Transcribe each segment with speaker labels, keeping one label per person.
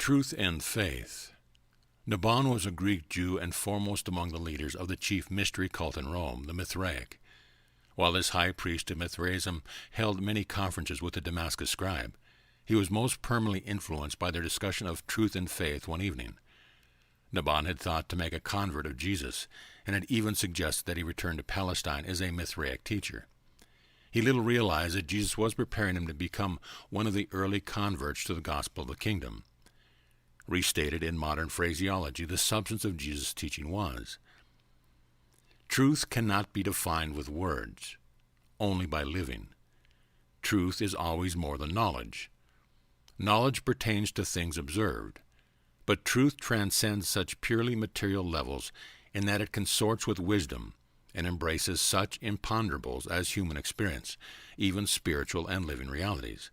Speaker 1: Truth and faith. Nabon was a Greek Jew and foremost among the leaders of the chief mystery cult in Rome, the Mithraic. While this high priest of Mithraism held many conferences with the Damascus scribe, he was most permanently influenced by their discussion of truth and faith one evening. Nabon had thought to make a convert of Jesus, and had even suggested that he return to Palestine as a Mithraic teacher. He little realized that Jesus was preparing him to become one of the early converts to the gospel of the kingdom. Restated in modern phraseology, the substance of Jesus' teaching was: truth cannot be defined with words, only by living. Truth is always more than knowledge. Knowledge pertains to things observed, but truth transcends such purely material levels in that it consorts with wisdom and embraces such imponderables as human experience, even spiritual and living realities.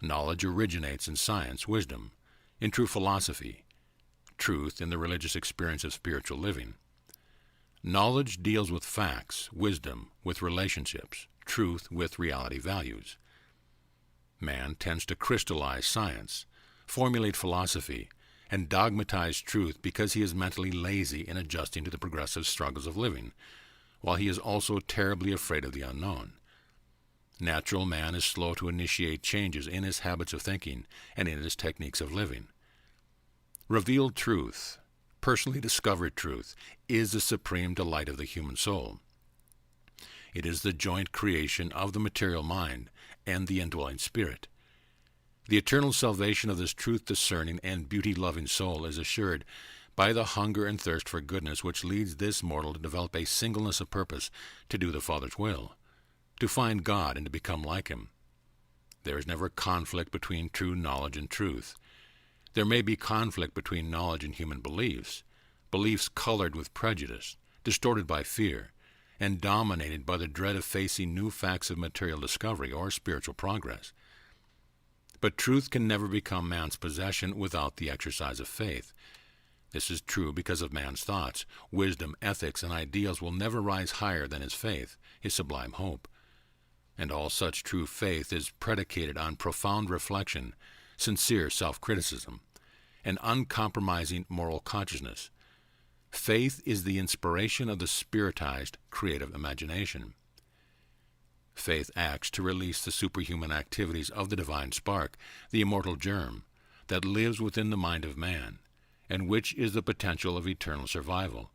Speaker 1: Knowledge originates in science, wisdom, in true philosophy, truth in the religious experience of spiritual living. Knowledge deals with facts, wisdom with relationships, truth with reality values. Man tends to crystallize science, formulate philosophy, and dogmatize truth because he is mentally lazy in adjusting to the progressive struggles of living, while he is also terribly afraid of the unknown. Natural man is slow to initiate changes in his habits of thinking and in his techniques of living. Revealed truth, personally discovered truth, is the supreme delight of the human soul. It is the joint creation of the material mind and the indwelling spirit. The eternal salvation of this truth-discerning and beauty-loving soul is assured by the hunger and thirst for goodness which leads this mortal to develop a singleness of purpose to do the Father's will, to find God and to become like Him. There is never conflict between true knowledge and truth. There may be conflict between knowledge and human beliefs, beliefs colored with prejudice, distorted by fear, and dominated by the dread of facing new facts of material discovery or spiritual progress. But truth can never become man's possession without the exercise of faith. This is true because of man's thoughts. Wisdom, ethics, and ideals will never rise higher than his faith, his sublime hope. And all such true faith is predicated on profound reflection, sincere self-criticism, and uncompromising moral consciousness. Faith is the inspiration of the spiritized, creative imagination. Faith acts to release the superhuman activities of the divine spark, the immortal germ, that lives within the mind of man, and which is the potential of eternal survival.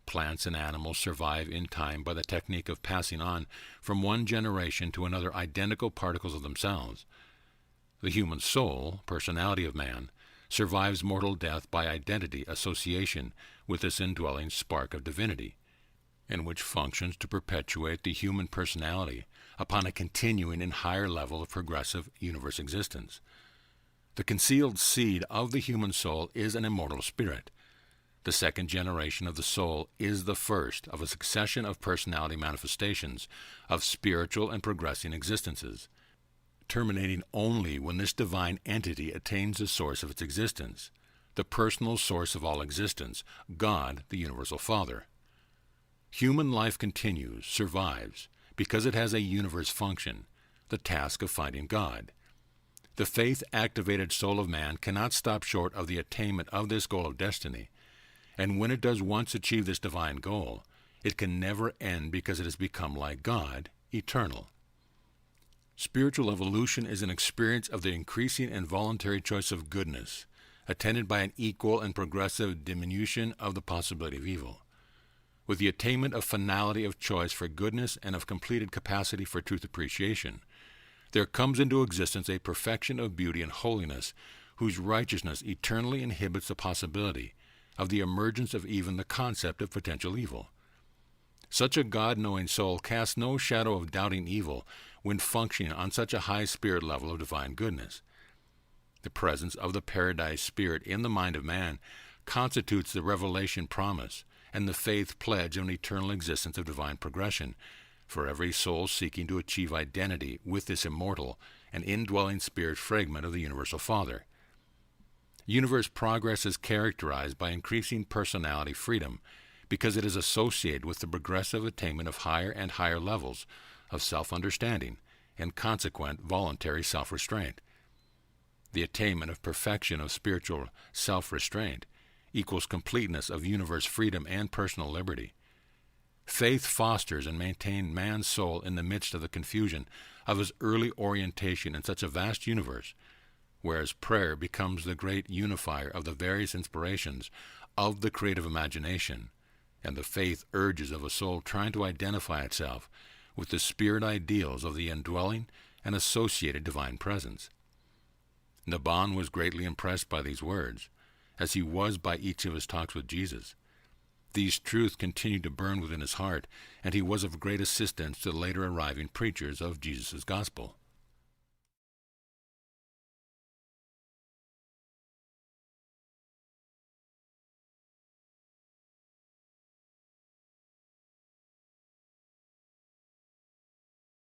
Speaker 1: Plants and animals survive in time by the technique of passing on from one generation to another identical particles of themselves. The human soul, personality of man, survives mortal death by identity association with this indwelling spark of divinity, and which functions to perpetuate the human personality upon a continuing and higher level of progressive universe existence. The concealed seed of the human soul is an immortal spirit. The second generation of the soul is the first of a succession of personality manifestations of spiritual and progressing existences, terminating only when this divine entity attains the source of its existence, the personal source of all existence, God, the Universal Father. Human life continues, survives, because it has a universe function, the task of finding God. The faith-activated soul of man cannot stop short of the attainment of this goal of destiny, and when it does once achieve this divine goal, it can never end because it has become like God, eternal. Spiritual evolution is an experience of the increasing and voluntary choice of goodness, attended by an equal and progressive diminution of the possibility of evil. With the attainment of finality of choice for goodness and of completed capacity for truth appreciation, there comes into existence a perfection of beauty and holiness whose righteousness eternally inhibits the possibility of the emergence of even the concept of potential evil. Such a God-knowing soul casts no shadow of doubting evil when functioning on such a high spirit level of divine goodness. The presence of the paradise spirit in the mind of man constitutes the revelation promise and the faith pledge of an eternal existence of divine progression for every soul seeking to achieve identity with this immortal and indwelling spirit fragment of the Universal Father. Universe progress is characterized by increasing personality freedom because it is associated with the progressive attainment of higher and higher levels of self-understanding and consequent voluntary self-restraint. The attainment of perfection of spiritual self-restraint equals completeness of universe freedom and personal liberty. Faith fosters and maintains man's soul in the midst of the confusion of his early orientation in such a vast universe, whereas prayer becomes the great unifier of the various inspirations of the creative imagination and the faith urges of a soul trying to identify itself with the spirit ideals of the indwelling and associated divine presence. Nabhan was greatly impressed by these words, as he was by each of his talks with Jesus. These truths continued to burn within his heart, and he was of great assistance to the later arriving preachers of Jesus' gospel.